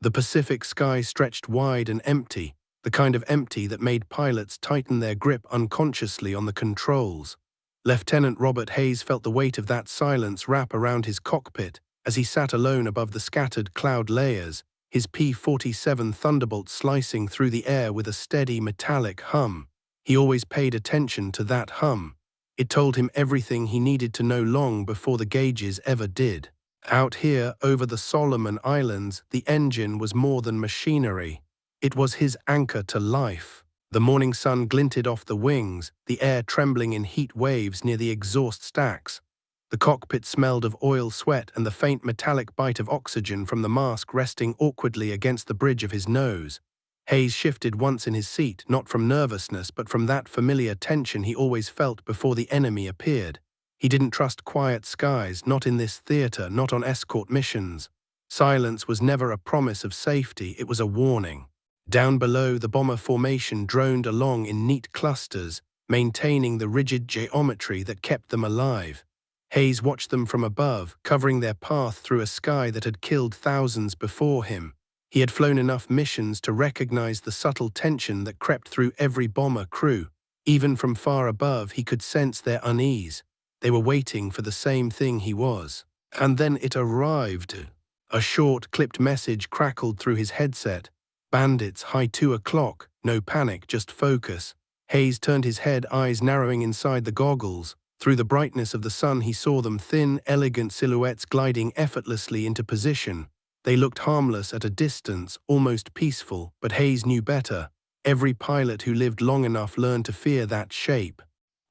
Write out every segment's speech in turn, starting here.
The Pacific sky stretched wide and empty, the kind of empty that made pilots tighten their grip unconsciously on the controls. Lieutenant Robert Hayes felt the weight of that silence wrap around his cockpit as he sat alone above the scattered cloud layers, his P-47 Thunderbolt slicing through the air with a steady metallic hum. He always paid attention to that hum. It told him everything he needed to know long before the gauges ever did. Out here, over the Solomon Islands, the engine was more than machinery. It was his anchor to life. The morning sun glinted off the wings, the air trembling in heat waves near the exhaust stacks. The cockpit smelled of oil sweat and the faint metallic bite of oxygen from the mask resting awkwardly against the bridge of his nose. Hayes shifted once in his seat, not from nervousness, but from that familiar tension he always felt before the enemy appeared. He didn't trust quiet skies, not in this theater, not on escort missions. Silence was never a promise of safety, it was a warning. Down below, the bomber formation droned along in neat clusters, maintaining the rigid geometry that kept them alive. Hayes watched them from above, covering their path through a sky that had killed thousands before him. He had flown enough missions to recognize the subtle tension that crept through every bomber crew. Even from far above, he could sense their unease. They were waiting for the same thing he was. And then it arrived. A short, clipped message crackled through his headset. "Bandits, high 2 o'clock. No panic, just focus." Hayes turned his head, eyes narrowing inside the goggles. Through the brightness of the sun, he saw them, thin, elegant silhouettes gliding effortlessly into position. They looked harmless at a distance, almost peaceful, but Hayes knew better. Every pilot who lived long enough learned to fear that shape.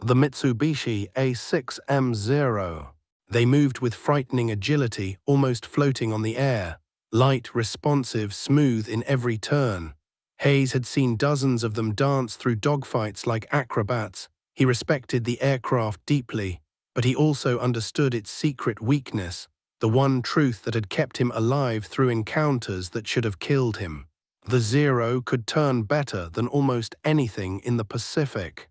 The Mitsubishi A6M0. They moved with frightening agility, almost floating on the air. Light, responsive, smooth in every turn. Hayes had seen dozens of them dance through dogfights like acrobats. He respected the aircraft deeply, but he also understood its secret weakness, the one truth that had kept him alive through encounters that should have killed him. The Zero could turn better than almost anything in the Pacific,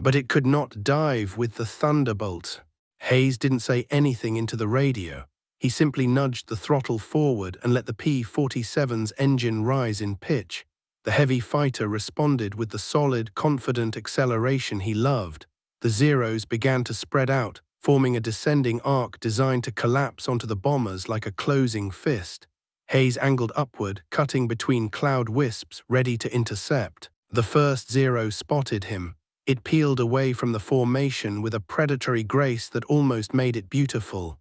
but it could not dive with the Thunderbolt. Hayes didn't say anything into the radio. He simply nudged the throttle forward and let the P-47's engine rise in pitch. The heavy fighter responded with the solid, confident acceleration he loved. The Zeros began to spread out, forming a descending arc designed to collapse onto the bombers like a closing fist. Hayes angled upward, cutting between cloud wisps, ready to intercept. The first Zero spotted him. It peeled away from the formation with a predatory grace that almost made it beautiful.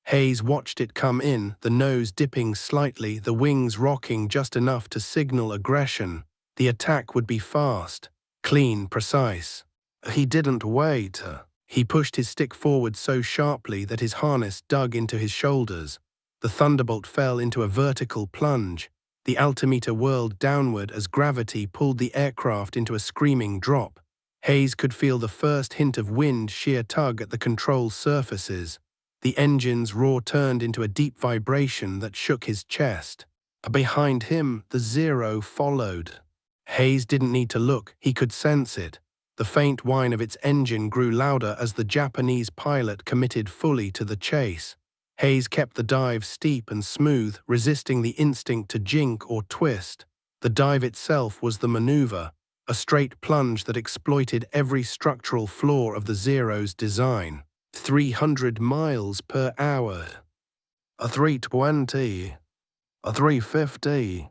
Hayes watched it come in, the nose dipping slightly, the wings rocking just enough to signal aggression. The attack would be fast, clean, precise. He didn't wait. He pushed his stick forward so sharply that his harness dug into his shoulders. The Thunderbolt fell into a vertical plunge. The altimeter whirled downward as gravity pulled the aircraft into a screaming drop. Hayes could feel the first hint of wind shear tug at the control surfaces. The engine's roar turned into a deep vibration that shook his chest. Behind him, the Zero followed. Hayes didn't need to look, he could sense it. The faint whine of its engine grew louder as the Japanese pilot committed fully to the chase. Hayes kept the dive steep and smooth, resisting the instinct to jink or twist. The dive itself was the maneuver, a straight plunge that exploited every structural flaw of the Zero's design. 300 miles per hour. A 320. A 350.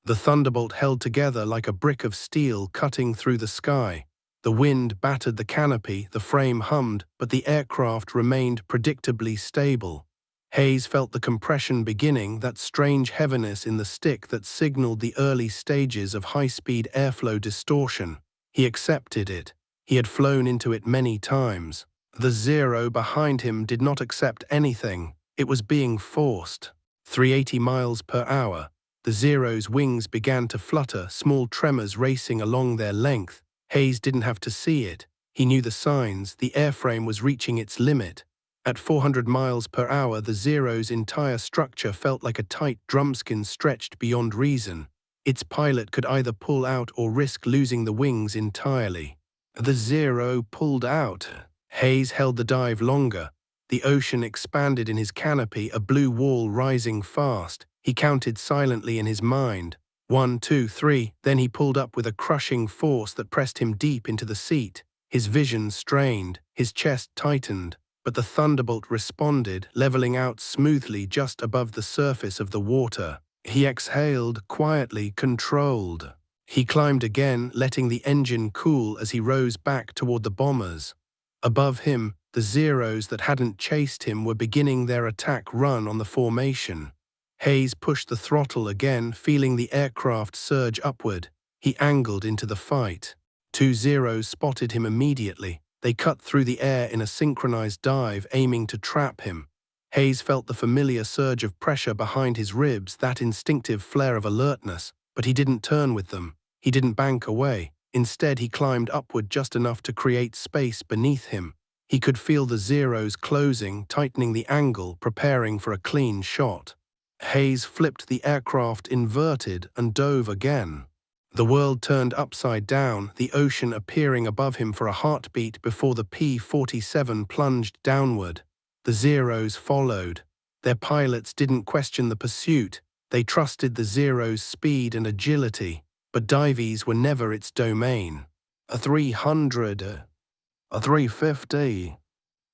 The Thunderbolt held together like a brick of steel cutting through the sky. The wind battered the canopy, the frame hummed, but the aircraft remained predictably stable. Hayes felt the compression beginning, that strange heaviness in the stick that signaled the early stages of high-speed airflow distortion. He accepted it. He had flown into it many times. The Zero behind him did not accept anything. It was being forced. 380 miles per hour. The Zero's wings began to flutter, small tremors racing along their length. Hayes didn't have to see it. He knew the signs. The airframe was reaching its limit. At 400 miles per hour, the Zero's entire structure felt like a tight drumskin stretched beyond reason. Its pilot could either pull out or risk losing the wings entirely. The Zero pulled out. Hayes held the dive longer. The ocean expanded in his canopy, a blue wall rising fast. He counted silently in his mind. 1, 2, 3. Then he pulled up with a crushing force that pressed him deep into the seat. His vision strained, his chest tightened, but the Thunderbolt responded, leveling out smoothly just above the surface of the water. He exhaled, quietly, controlled. He climbed again, letting the engine cool as he rose back toward the bombers. Above him, the Zeros that hadn't chased him were beginning their attack run on the formation. Hayes pushed the throttle again, feeling the aircraft surge upward. He angled into the fight. 2 Zeros spotted him immediately. They cut through the air in a synchronized dive, aiming to trap him. Hayes felt the familiar surge of pressure behind his ribs, that instinctive flare of alertness, but he didn't turn with them. He didn't bank away. Instead, he climbed upward just enough to create space beneath him. He could feel the Zeros closing, tightening the angle, preparing for a clean shot. Hayes flipped the aircraft inverted and dove again. The world turned upside down, the ocean appearing above him for a heartbeat before the P-47 plunged downward. The Zeros followed. Their pilots didn't question the pursuit. They trusted the Zero's speed and agility, but dives were never its domain. A 300, a 350,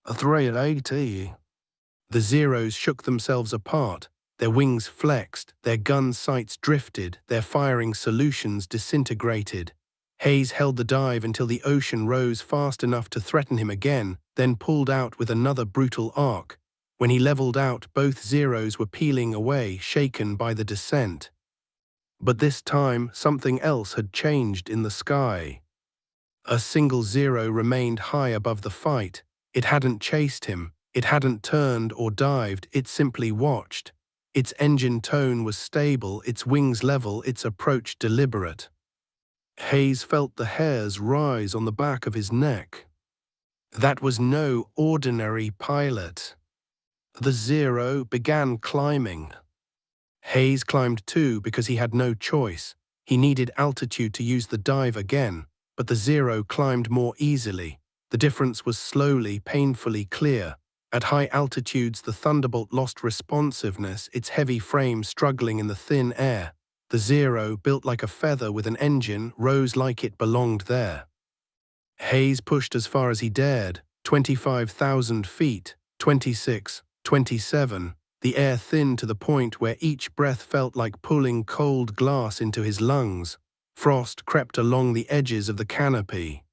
a 380. The Zeros shook themselves apart. Their wings flexed, their gun sights drifted, their firing solutions disintegrated. Hayes held the dive until the ocean rose fast enough to threaten him again, then pulled out with another brutal arc. When he leveled out, both Zeros were peeling away, shaken by the descent. But this time, something else had changed in the sky. A single Zero remained high above the fight. It hadn't chased him, it hadn't turned or dived, it simply watched. Its engine tone was stable, its wings level, its approach deliberate. Hayes felt the hairs rise on the back of his neck. That was no ordinary pilot. The Zero began climbing. Hayes climbed too because he had no choice. He needed altitude to use the dive again, but the Zero climbed more easily. The difference was slowly, painfully clear. At high altitudes, the Thunderbolt lost responsiveness, its heavy frame struggling in the thin air. The Zero, built like a feather with an engine, rose like it belonged there. Hayes pushed as far as he dared, 25,000 feet, 26, 27, the air thinned to the point where each breath felt like pulling cold glass into his lungs. Frost crept along the edges of the canopy.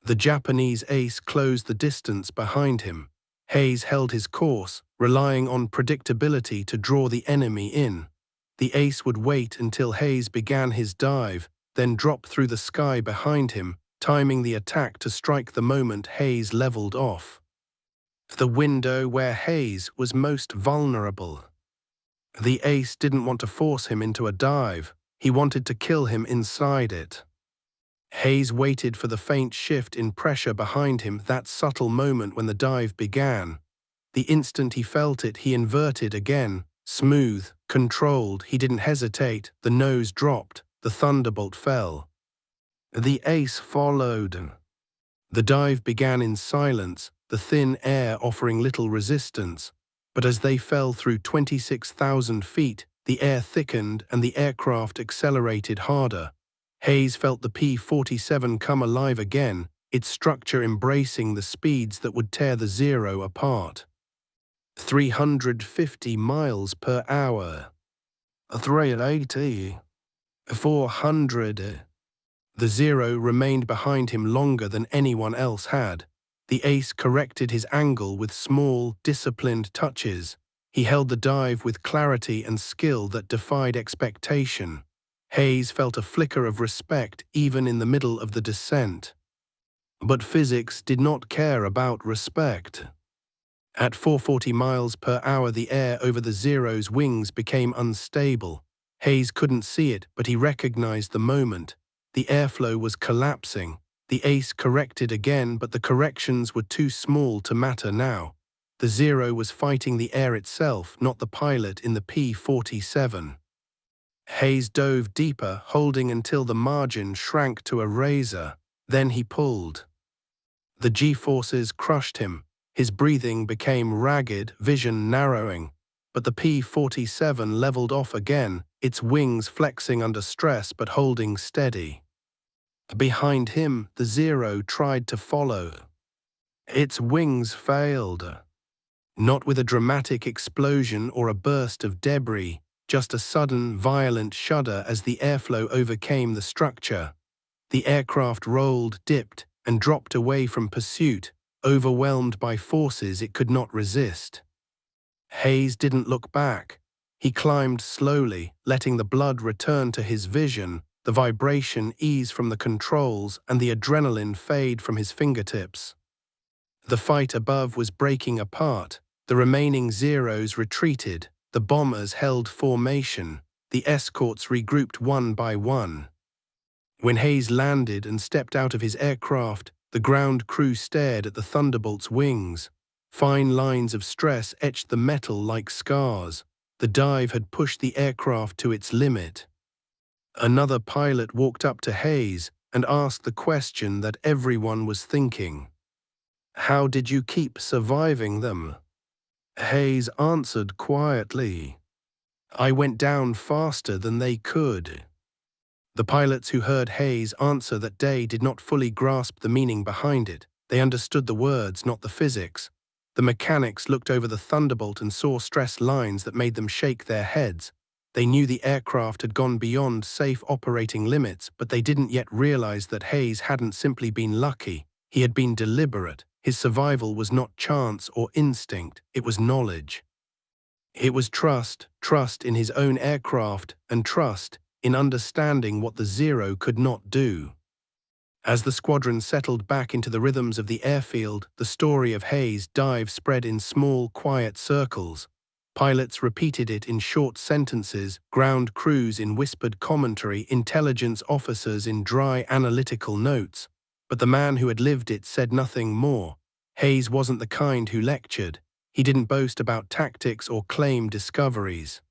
The Japanese ace closed the distance behind him. Hayes held his course, relying on predictability to draw the enemy in. The ace would wait until Hayes began his dive, then drop through the sky behind him, timing the attack to strike the moment Hayes leveled off. The window where Hayes was most vulnerable. The ace didn't want to force him into a dive. He wanted to kill him inside it. Hayes waited for the faint shift in pressure behind him, that subtle moment when the dive began. The instant he felt it, he inverted again. Smooth, controlled, he didn't hesitate. The nose dropped, the Thunderbolt fell. The ace followed. The dive began in silence, the thin air offering little resistance. But as they fell through 26,000 feet, the air thickened and the aircraft accelerated harder. Hayes felt the P-47 come alive again, its structure embracing the speeds that would tear the Zero apart. 350 miles per hour. 380. 400. The Zero remained behind him longer than anyone else had. The ace corrected his angle with small, disciplined touches. He held the dive with clarity and skill that defied expectation. Hayes felt a flicker of respect even in the middle of the descent. But physics did not care about respect. At 440 miles per hour, the air over the Zero's wings became unstable. Hayes couldn't see it, but he recognized the moment. The airflow was collapsing. The ace corrected again, but the corrections were too small to matter now. The Zero was fighting the air itself, not the pilot in the P-47. Hayes dove deeper, holding until the margin shrank to a razor. Then he pulled. The G-forces crushed him. His breathing became ragged, vision narrowing. But the P-47 leveled off again, its wings flexing under stress but holding steady. Behind him, the Zero tried to follow. Its wings failed. Not with a dramatic explosion or a burst of debris, just a sudden, violent shudder as the airflow overcame the structure. The aircraft rolled, dipped, and dropped away from pursuit, overwhelmed by forces it could not resist. Hayes didn't look back. He climbed slowly, letting the blood return to his vision, the vibration ease from the controls, and the adrenaline fade from his fingertips. The fight above was breaking apart. The remaining Zeros retreated, the bombers held formation, the escorts regrouped one by one. When Hayes landed and stepped out of his aircraft, the ground crew stared at the Thunderbolt's wings. Fine lines of stress etched the metal like scars. The dive had pushed the aircraft to its limit. Another pilot walked up to Hayes and asked the question that everyone was thinking. "How did you keep surviving them?" Hayes answered quietly, "I went down faster than they could." The pilots who heard Hayes' answer that day did not fully grasp the meaning behind it. They understood the words, not the physics. The mechanics looked over the Thunderbolt and saw stress lines that made them shake their heads. They knew the aircraft had gone beyond safe operating limits, but they didn't yet realize that Hayes hadn't simply been lucky. He had been deliberate. His survival was not chance or instinct, it was knowledge. It was trust in his own aircraft, and trust in understanding what the Zero could not do. As the squadron settled back into the rhythms of the airfield, the story of Hayes' dive spread in small, quiet circles. Pilots repeated it in short sentences, ground crews in whispered commentary, intelligence officers in dry, analytical notes. But the man who had lived it said nothing more. Hayes wasn't the kind who lectured. He didn't boast about tactics or claim discoveries.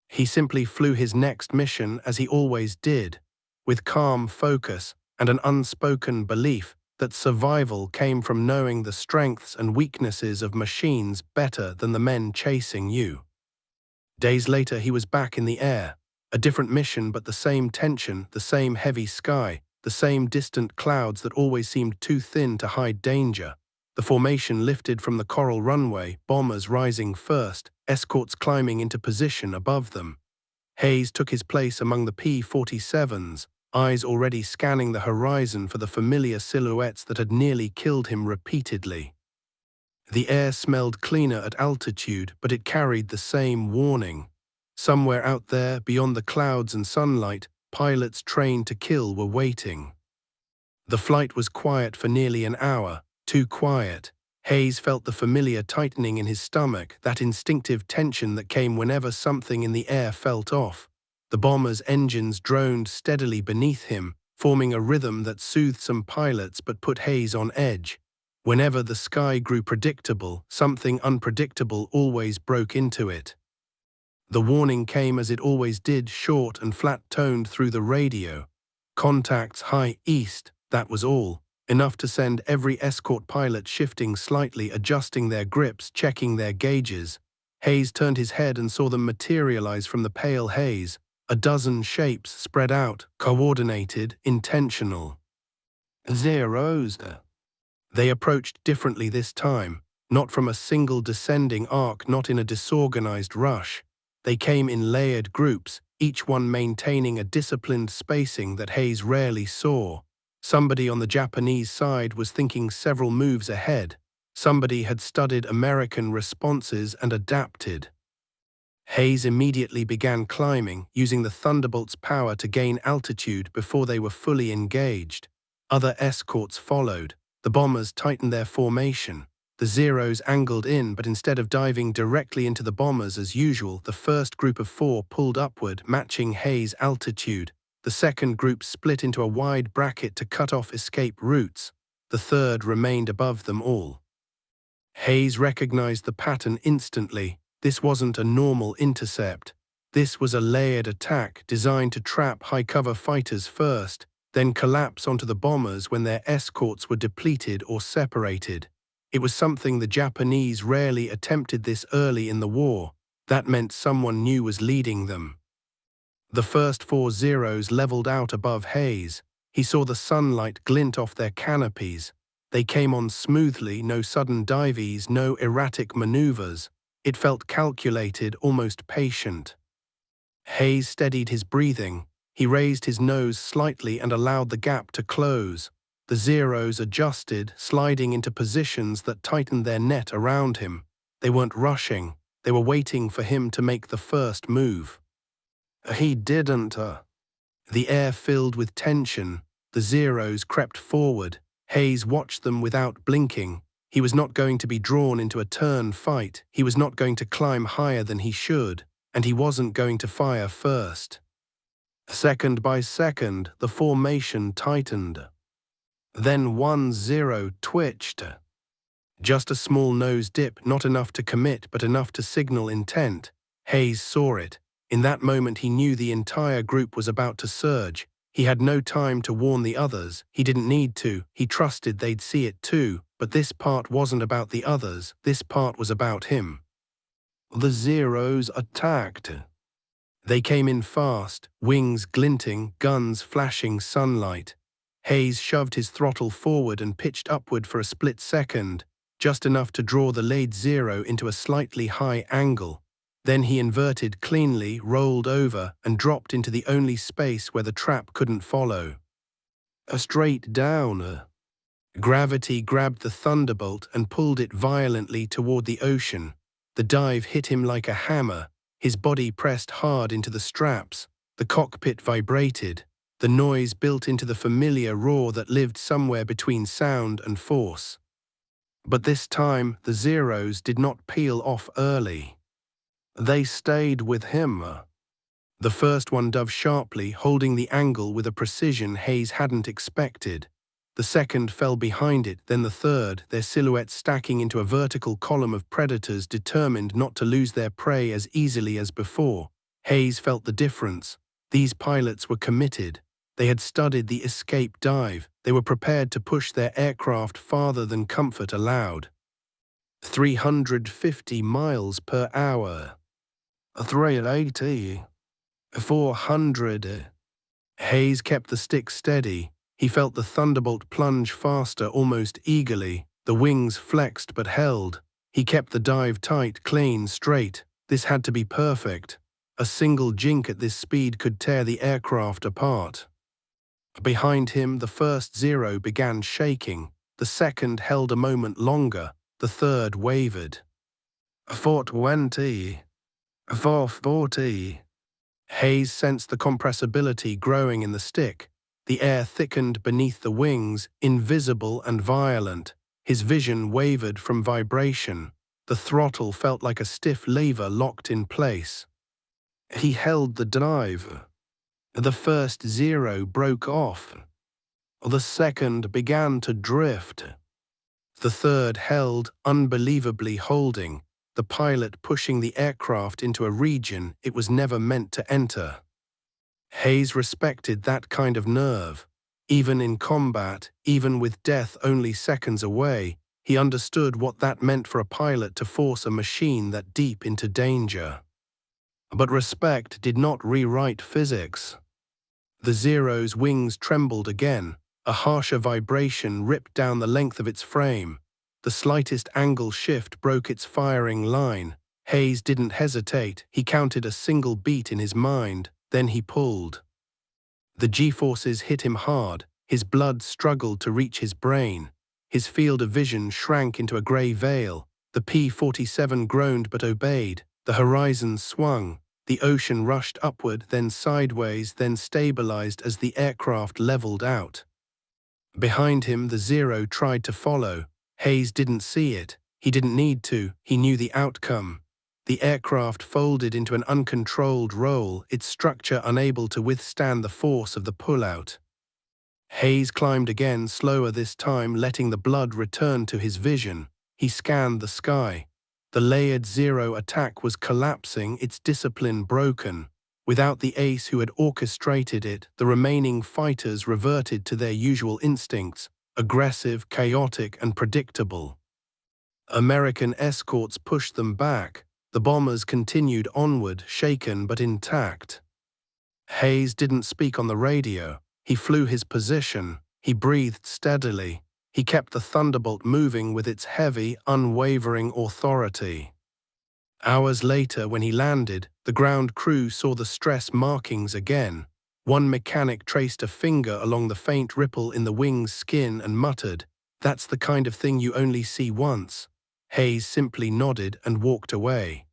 He simply flew his next mission as he always did, with calm focus and an unspoken belief that survival came from knowing the strengths and weaknesses of machines better than the men chasing you. Days later, he was back in the air. A different mission, but the same tension, the same heavy sky, the same distant clouds that always seemed too thin to hide danger. The formation lifted from the coral runway, bombers rising first, escorts climbing into position above them. Hayes took his place among the P-47s, eyes already scanning the horizon for the familiar silhouettes that had nearly killed him repeatedly. The air smelled cleaner at altitude, but it carried the same warning. Somewhere out there, beyond the clouds and sunlight, pilots trained to kill were waiting. The flight was quiet for nearly an hour, too quiet. Hayes felt the familiar tightening in his stomach, that instinctive tension that came whenever something in the air felt off. The bomber's engines droned steadily beneath him, forming a rhythm that soothed some pilots but put Hayes on edge. Whenever the sky grew predictable, something unpredictable always broke into it. The warning came as it always did, short and flat-toned through the radio. Contacts high east, that was all. Enough to send every escort pilot shifting slightly, adjusting their grips, checking their gauges. Hayes turned his head and saw them materialize from the pale haze. A dozen shapes spread out, coordinated, intentional. Zeros. They approached differently this time, not from a single descending arc, not in a disorganized rush. They came in layered groups, each one maintaining a disciplined spacing that Hayes rarely saw. Somebody on the Japanese side was thinking several moves ahead. Somebody had studied American responses and adapted. Hayes immediately began climbing, using the Thunderbolt's power to gain altitude before they were fully engaged. Other escorts followed. The bombers tightened their formation. The Zeros angled in, but instead of diving directly into the bombers as usual, the first group of 4 pulled upward, matching Hayes' altitude. The second group split into a wide bracket to cut off escape routes. The third remained above them all. Hayes recognized the pattern instantly. This wasn't a normal intercept. This was a layered attack designed to trap high-cover fighters first, then collapse onto the bombers when their escorts were depleted or separated. It was something the Japanese rarely attempted this early in the war. That meant someone new was leading them. The first 4 Zeros leveled out above Hayes. He saw the sunlight glint off their canopies. They came on smoothly, no sudden dives, no erratic maneuvers. It felt calculated, almost patient. Hayes steadied his breathing. He raised his nose slightly and allowed the gap to close. The Zeros adjusted, sliding into positions that tightened their net around him. They weren't rushing. They were waiting for him to make the first move. He didn't. The air filled with tension. The Zeros crept forward. Hayes watched them without blinking. He was not going to be drawn into a turn fight. He was not going to climb higher than he should. And he wasn't going to fire first. Second by second, the formation tightened. Then 1 Zero twitched. Just a small nose dip, not enough to commit, but enough to signal intent. Hayes saw it. In that moment he knew the entire group was about to surge. He had no time to warn the others. He didn't need to. He trusted they'd see it too. But this part wasn't about the others. This part was about him. The Zeros attacked. They came in fast, wings glinting, guns flashing sunlight. Hayes shoved his throttle forward and pitched upward for a split second, just enough to draw the lead Zero into a slightly high angle. Then he inverted cleanly, rolled over, and dropped into the only space where the trap couldn't follow. Straight down. Gravity grabbed the Thunderbolt and pulled it violently toward the ocean. The dive hit him like a hammer. His body pressed hard into the straps. The cockpit vibrated. The noise built into the familiar roar that lived somewhere between sound and force. But this time, the Zeros did not peel off early. They stayed with him. The first one dove sharply, holding the angle with a precision Hayes hadn't expected. The second fell behind it, then the third, their silhouettes stacking into a vertical column of predators determined not to lose their prey as easily as before. Hayes felt the difference. These pilots were committed. They had studied the escape dive. They were prepared to push their aircraft farther than comfort allowed. 350 miles per hour. 380. 400. Hayes kept the stick steady. He felt the Thunderbolt plunge faster, almost eagerly. The wings flexed but held. He kept the dive tight, clean, straight. This had to be perfect. A single jink at this speed could tear the aircraft apart. Behind him, the first Zero began shaking. The second held a moment longer. The third wavered. 420. 440. Hayes sensed the compressibility growing in the stick. The air thickened beneath the wings, invisible and violent. His vision wavered from vibration. The throttle felt like a stiff lever locked in place. He held the dive. The first Zero broke off. The second began to drift. The third held, unbelievably holding, the pilot pushing the aircraft into a region it was never meant to enter. Hayes respected that kind of nerve. Even in combat, even with death only seconds away, he understood what that meant for a pilot to force a machine that deep into danger. But respect did not rewrite physics. The Zero's wings trembled again. A harsher vibration ripped down the length of its frame. The slightest angle shift broke its firing line. Hayes didn't hesitate. He counted a single beat in his mind. Then he pulled. The G-forces hit him hard. His blood struggled to reach his brain. His field of vision shrank into a grey veil. The P-47 groaned but obeyed. The horizon swung. The ocean rushed upward, then sideways, then stabilized as the aircraft leveled out. Behind him, the Zero tried to follow. Hayes didn't see it. He didn't need to. He knew the outcome. The aircraft folded into an uncontrolled roll, its structure unable to withstand the force of the pullout. Hayes climbed again, slower this time, letting the blood return to his vision. He scanned the sky. The layered Zero attack was collapsing, its discipline broken. Without the ace who had orchestrated it, the remaining fighters reverted to their usual instincts, aggressive, chaotic, and predictable. American escorts pushed them back. The bombers continued onward, shaken but intact. Hayes didn't speak on the radio. He flew his position. He breathed steadily. He kept the Thunderbolt moving with its heavy, unwavering authority. Hours later, when he landed, the ground crew saw the stress markings again. One mechanic traced a finger along the faint ripple in the wing's skin and muttered, "That's the kind of thing you only see once." Hayes simply nodded and walked away.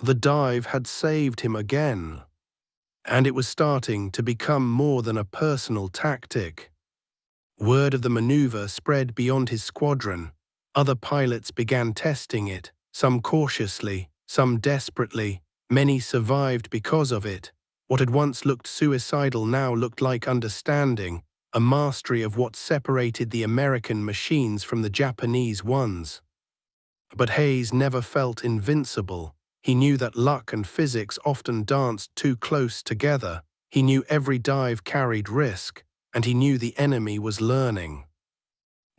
The dive had saved him again. And it was starting to become more than a personal tactic. Word of the maneuver spread beyond his squadron. Other pilots began testing it, some cautiously, some desperately. Many survived because of it. What had once looked suicidal now looked like understanding, a mastery of what separated the American machines from the Japanese ones. But Hayes never felt invincible. He knew that luck and physics often danced too close together. He knew every dive carried risk, and he knew the enemy was learning.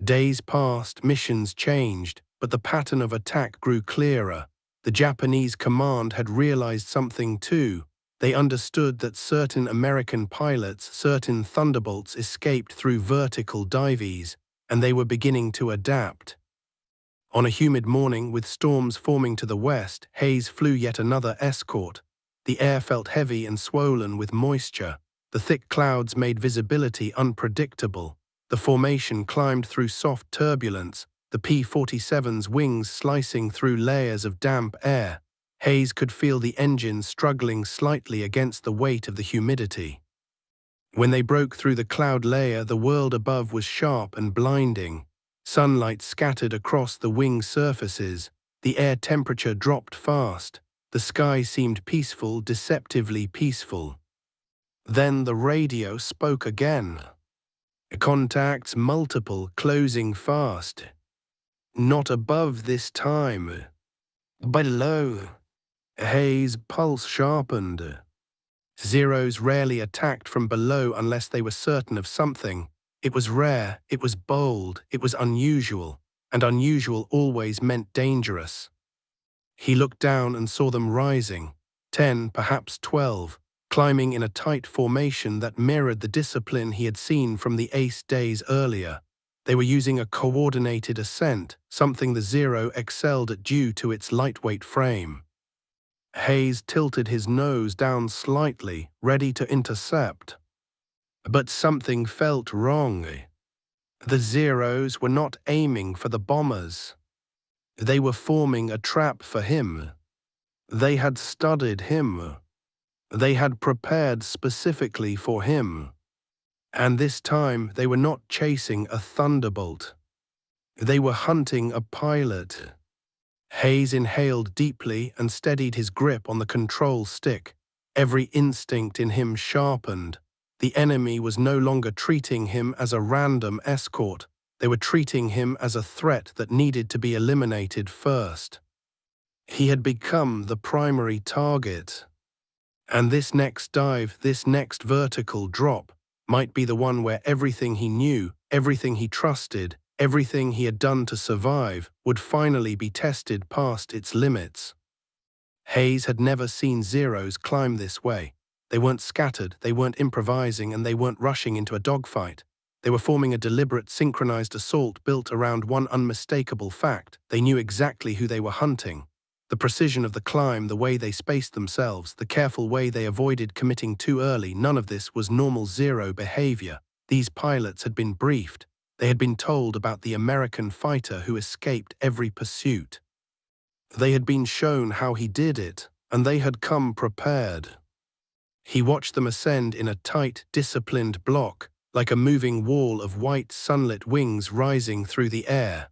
Days passed, missions changed, but the pattern of attack grew clearer. The Japanese command had realized something too. They understood that certain American pilots, certain Thunderbolts, escaped through vertical dives, and they were beginning to adapt. On a humid morning, with storms forming to the west, Hayes flew yet another escort. The air felt heavy and swollen with moisture. The thick clouds made visibility unpredictable. The formation climbed through soft turbulence, the P-47's wings slicing through layers of damp air. Hayes could feel the engines struggling slightly against the weight of the humidity. When they broke through the cloud layer, the world above was sharp and blinding. Sunlight scattered across the wing surfaces. The air temperature dropped fast. The sky seemed peaceful, deceptively peaceful. Then the radio spoke again. Contacts multiple, closing fast. Not above this time. Below. Hayes' pulse sharpened. Zeros rarely attacked from below unless they were certain of something. It was rare, it was bold, it was unusual, and unusual always meant dangerous. He looked down and saw them rising, 10, perhaps 12, climbing in a tight formation that mirrored the discipline he had seen from the ace days earlier. They were using a coordinated ascent, something the Zero excelled at due to its lightweight frame. Hayes tilted his nose down slightly, ready to intercept. But something felt wrong. The Zeros were not aiming for the bombers. They were forming a trap for him. They had studied him. They had prepared specifically for him. And this time they were not chasing a Thunderbolt. They were hunting a pilot. Hayes inhaled deeply and steadied his grip on the control stick. Every instinct in him sharpened. The enemy was no longer treating him as a random escort. They were treating him as a threat that needed to be eliminated first. He had become the primary target. And this next dive, this next vertical drop, might be the one where everything he knew, everything he trusted, everything he had done to survive, would finally be tested past its limits. Hayes had never seen Zeros climb this way. They weren't scattered, they weren't improvising, and they weren't rushing into a dogfight. They were forming a deliberate, synchronized assault built around one unmistakable fact. They knew exactly who they were hunting. The precision of the climb, the way they spaced themselves, the careful way they avoided committing too early, none of this was normal Zero behavior. These pilots had been briefed. They had been told about the American fighter who escaped every pursuit. They had been shown how he did it, and they had come prepared. He watched them ascend in a tight, disciplined block, like a moving wall of white, sunlit wings rising through the air.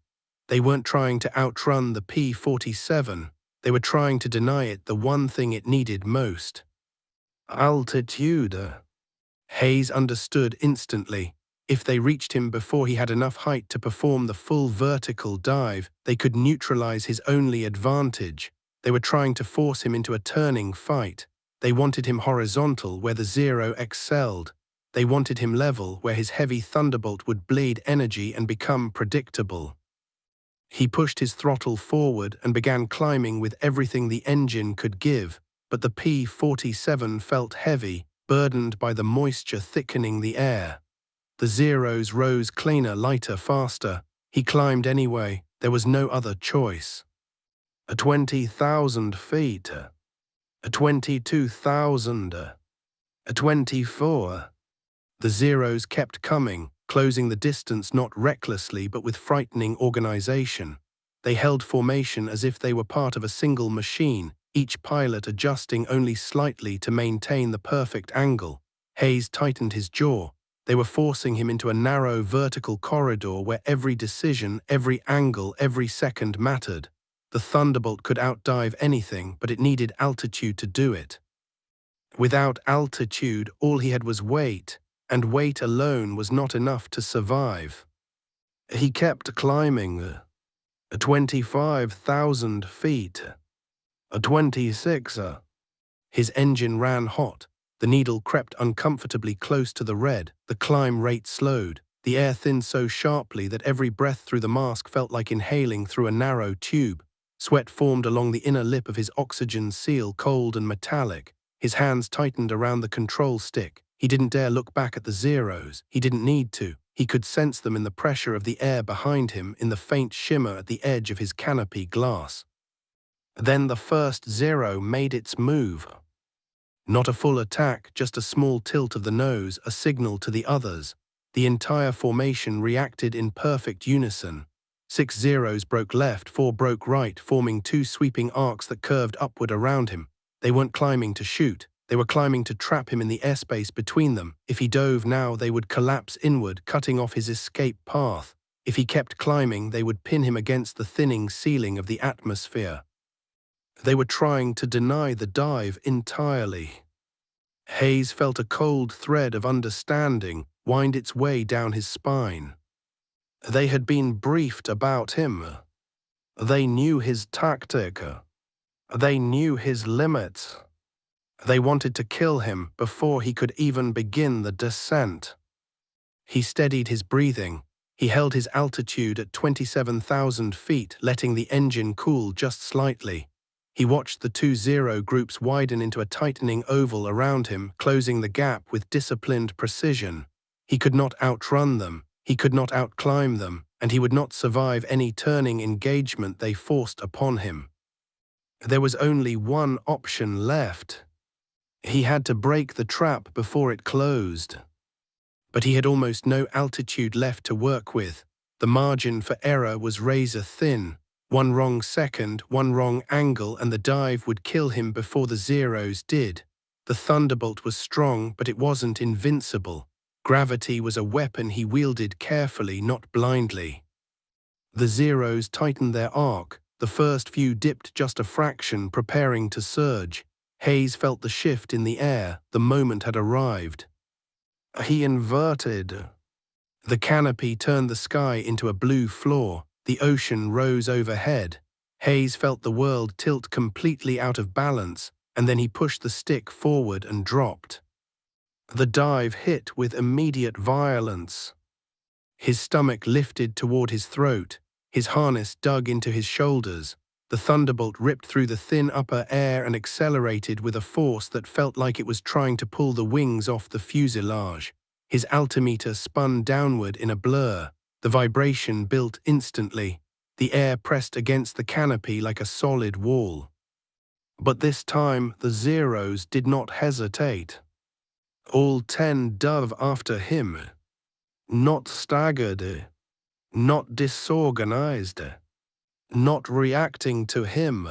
They weren't trying to outrun the P-47. They were trying to deny it the one thing it needed most. Altitude. Hayes understood instantly. If they reached him before he had enough height to perform the full vertical dive, they could neutralize his only advantage. They were trying to force him into a turning fight. They wanted him horizontal where the Zero excelled. They wanted him level where his heavy Thunderbolt would bleed energy and become predictable. He pushed his throttle forward and began climbing with everything the engine could give, but the P-47 felt heavy, burdened by the moisture thickening the air. The Zeros rose cleaner, lighter, faster. He climbed anyway. There was no other choice. 20,000 feet. 22,000. 24. The Zeros kept coming, closing the distance not recklessly but with frightening organization. They held formation as if they were part of a single machine, each pilot adjusting only slightly to maintain the perfect angle. Hayes tightened his jaw. They were forcing him into a narrow vertical corridor where every decision, every angle, every second mattered. The Thunderbolt could outdive anything, but it needed altitude to do it. Without altitude, all he had was weight, and weight alone was not enough to survive. He kept climbing. 25,000 feet. 26. His engine ran hot. The needle crept uncomfortably close to the red. The climb rate slowed. The air thinned so sharply that every breath through the mask felt like inhaling through a narrow tube. Sweat formed along the inner lip of his oxygen seal, cold and metallic. His hands tightened around the control stick. He didn't dare look back at the Zeros. He didn't need to. He could sense them in the pressure of the air behind him, in the faint shimmer at the edge of his canopy glass. Then the first Zero made its move. Not a full attack, just a small tilt of the nose, a signal to the others. The entire formation reacted in perfect unison. 6 Zeros broke left, 4 broke right, forming 2 sweeping arcs that curved upward around him. They weren't climbing to shoot. They were climbing to trap him in the airspace between them. If he dove now, they would collapse inward, cutting off his escape path. If he kept climbing, they would pin him against the thinning ceiling of the atmosphere. They were trying to deny the dive entirely. Hayes felt a cold thread of understanding wind its way down his spine. They had been briefed about him. They knew his tactic. They knew his limits. They wanted to kill him before he could even begin the descent. He steadied his breathing. He held his altitude at 27,000 feet, letting the engine cool just slightly. He watched the 2 Zero groups widen into a tightening oval around him, closing the gap with disciplined precision. He could not outrun them, he could not outclimb them, and he would not survive any turning engagement they forced upon him. There was only one option left. He had to break the trap before it closed. But he had almost no altitude left to work with. The margin for error was razor thin. One wrong second, one wrong angle, and the dive would kill him before the Zeros did. The Thunderbolt was strong, but it wasn't invincible. Gravity was a weapon he wielded carefully, not blindly. The Zeros tightened their arc. The first few dipped just a fraction, preparing to surge. Hayes felt the shift in the air. The moment had arrived. He inverted. The canopy turned the sky into a blue floor. The ocean rose overhead. Hayes felt the world tilt completely out of balance, and then he pushed the stick forward and dropped. The dive hit with immediate violence. His stomach lifted toward his throat. His harness dug into his shoulders. The Thunderbolt ripped through the thin upper air and accelerated with a force that felt like it was trying to pull the wings off the fuselage. His altimeter spun downward in a blur. The vibration built instantly. The air pressed against the canopy like a solid wall. But this time, the Zeros did not hesitate. All 10 dove after him. Not staggered. Not disorganized. Not reacting to him.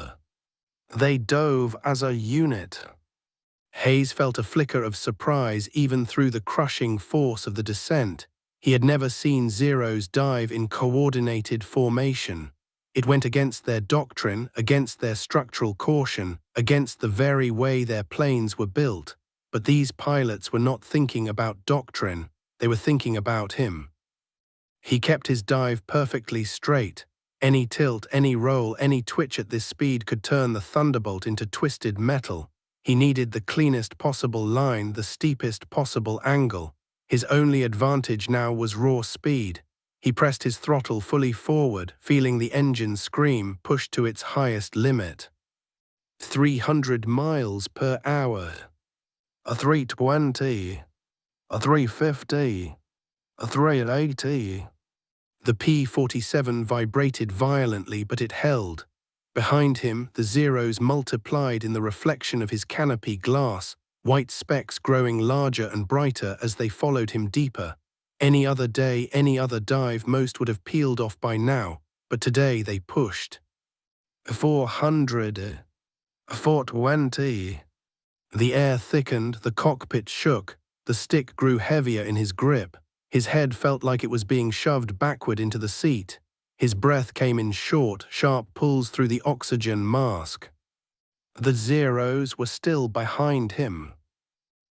They dove as a unit. Hayes felt a flicker of surprise even through the crushing force of the descent. He had never seen Zeros dive in coordinated formation. It went against their doctrine, against their structural caution, against the very way their planes were built. But these pilots were not thinking about doctrine, they were thinking about him. He kept his dive perfectly straight. Any tilt, any roll, any twitch at this speed could turn the Thunderbolt into twisted metal. He needed the cleanest possible line, the steepest possible angle. His only advantage now was raw speed. He pressed his throttle fully forward, feeling the engine scream pushed to its highest limit. 300 miles per hour. A 320. A 350. A 380. The P-47 vibrated violently, but it held. Behind him, the Zeros multiplied in the reflection of his canopy glass, white specks growing larger and brighter as they followed him deeper. Any other day, any other dive, most would have peeled off by now, but today they pushed. 400. 420. The air thickened, the cockpit shook, the stick grew heavier in his grip. His head felt like it was being shoved backward into the seat. His breath came in short, sharp pulls through the oxygen mask. The Zeros were still behind him.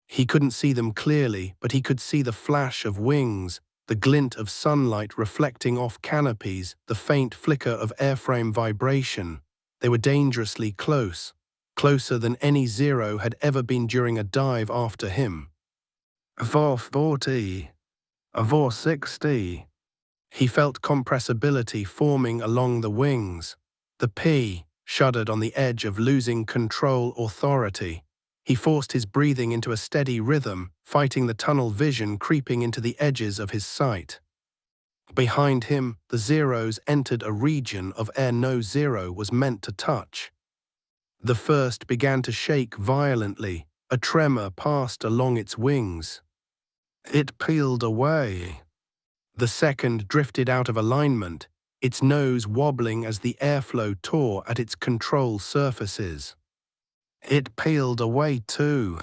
He couldn't see them clearly, but he could see the flash of wings, the glint of sunlight reflecting off canopies, the faint flicker of airframe vibration. They were dangerously close, closer than any Zero had ever been during a dive after him. 440. 460. He felt compressibility forming along the wings. The P shuddered on the edge of losing control authority. He forced his breathing into a steady rhythm, fighting the tunnel vision creeping into the edges of his sight. Behind him, the Zeros entered a region of air no Zero was meant to touch. The first began to shake violently. A tremor passed along its wings. It peeled away. The second drifted out of alignment, its nose wobbling as the airflow tore at its control surfaces. It peeled away too.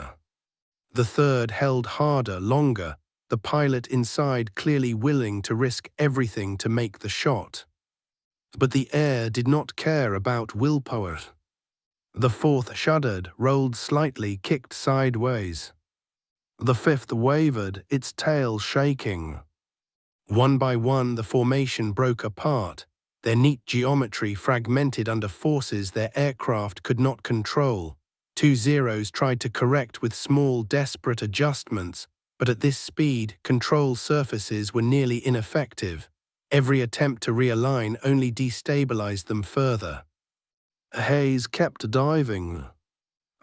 The third held harder, longer, the pilot inside clearly willing to risk everything to make the shot. But the air did not care about willpower. The fourth shuddered, rolled slightly, kicked sideways. The fifth wavered, its tail shaking. One by one, the formation broke apart, their neat geometry fragmented under forces their aircraft could not control. Two Zeros tried to correct with small, desperate adjustments, but at this speed, control surfaces were nearly ineffective. Every attempt to realign only destabilized them further. Hayes kept diving.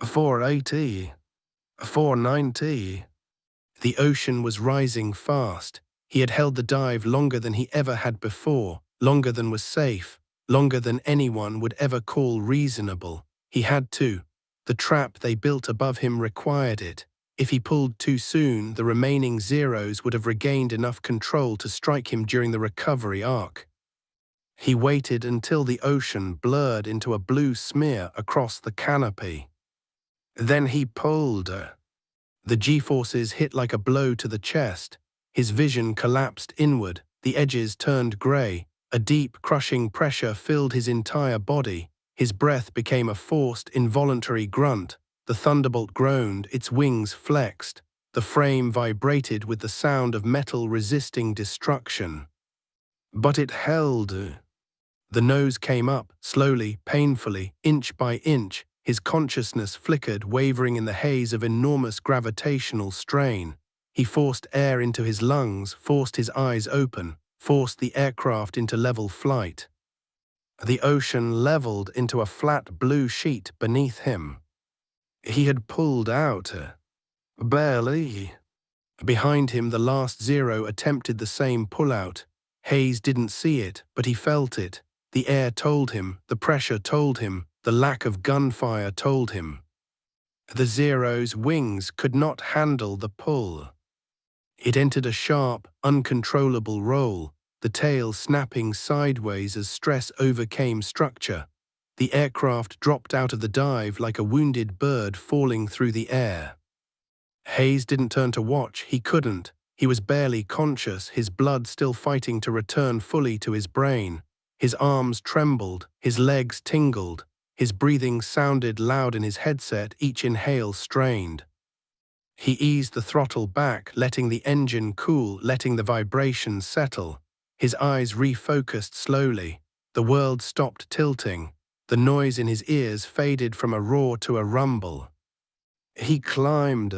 480. 490. The ocean was rising fast. He had held the dive longer than he ever had before, longer than was safe, longer than anyone would ever call reasonable. He had to. The trap they built above him required it. If he pulled too soon, the remaining Zeros would have regained enough control to strike him during the recovery arc. He waited until the ocean blurred into a blue smear across the canopy. Then he pulled. The G-forces hit like a blow to the chest. His vision collapsed inward, the edges turned grey. A deep, crushing pressure filled his entire body. His breath became a forced, involuntary grunt. The Thunderbolt groaned, its wings flexed. The frame vibrated with the sound of metal resisting destruction. But it held. The nose came up, slowly, painfully, inch by inch. His consciousness flickered, wavering in the haze of enormous gravitational strain. He forced air into his lungs, forced his eyes open, forced the aircraft into level flight. The ocean leveled into a flat blue sheet beneath him. He had pulled out. Barely. Behind him, the last Zero attempted the same pullout. Hayes didn't see it, but he felt it. The air told him, the pressure told him, the lack of gunfire told him. The Zero's wings could not handle the pull. It entered a sharp, uncontrollable roll, the tail snapping sideways as stress overcame structure. The aircraft dropped out of the dive like a wounded bird falling through the air. Hayes didn't turn to watch, he couldn't. He was barely conscious, his blood still fighting to return fully to his brain. His arms trembled, his legs tingled. His breathing sounded loud in his headset, each inhale strained. He eased the throttle back, letting the engine cool, letting the vibrations settle. His eyes refocused slowly. The world stopped tilting. The noise in his ears faded from a roar to a rumble. He climbed.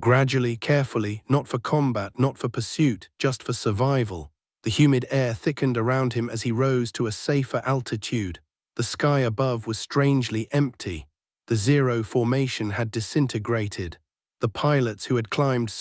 Gradually, carefully, not for combat, not for pursuit, just for survival. The humid air thickened around him as he rose to a safer altitude. The sky above was strangely empty. The zero formation had disintegrated. The pilots who had climbed so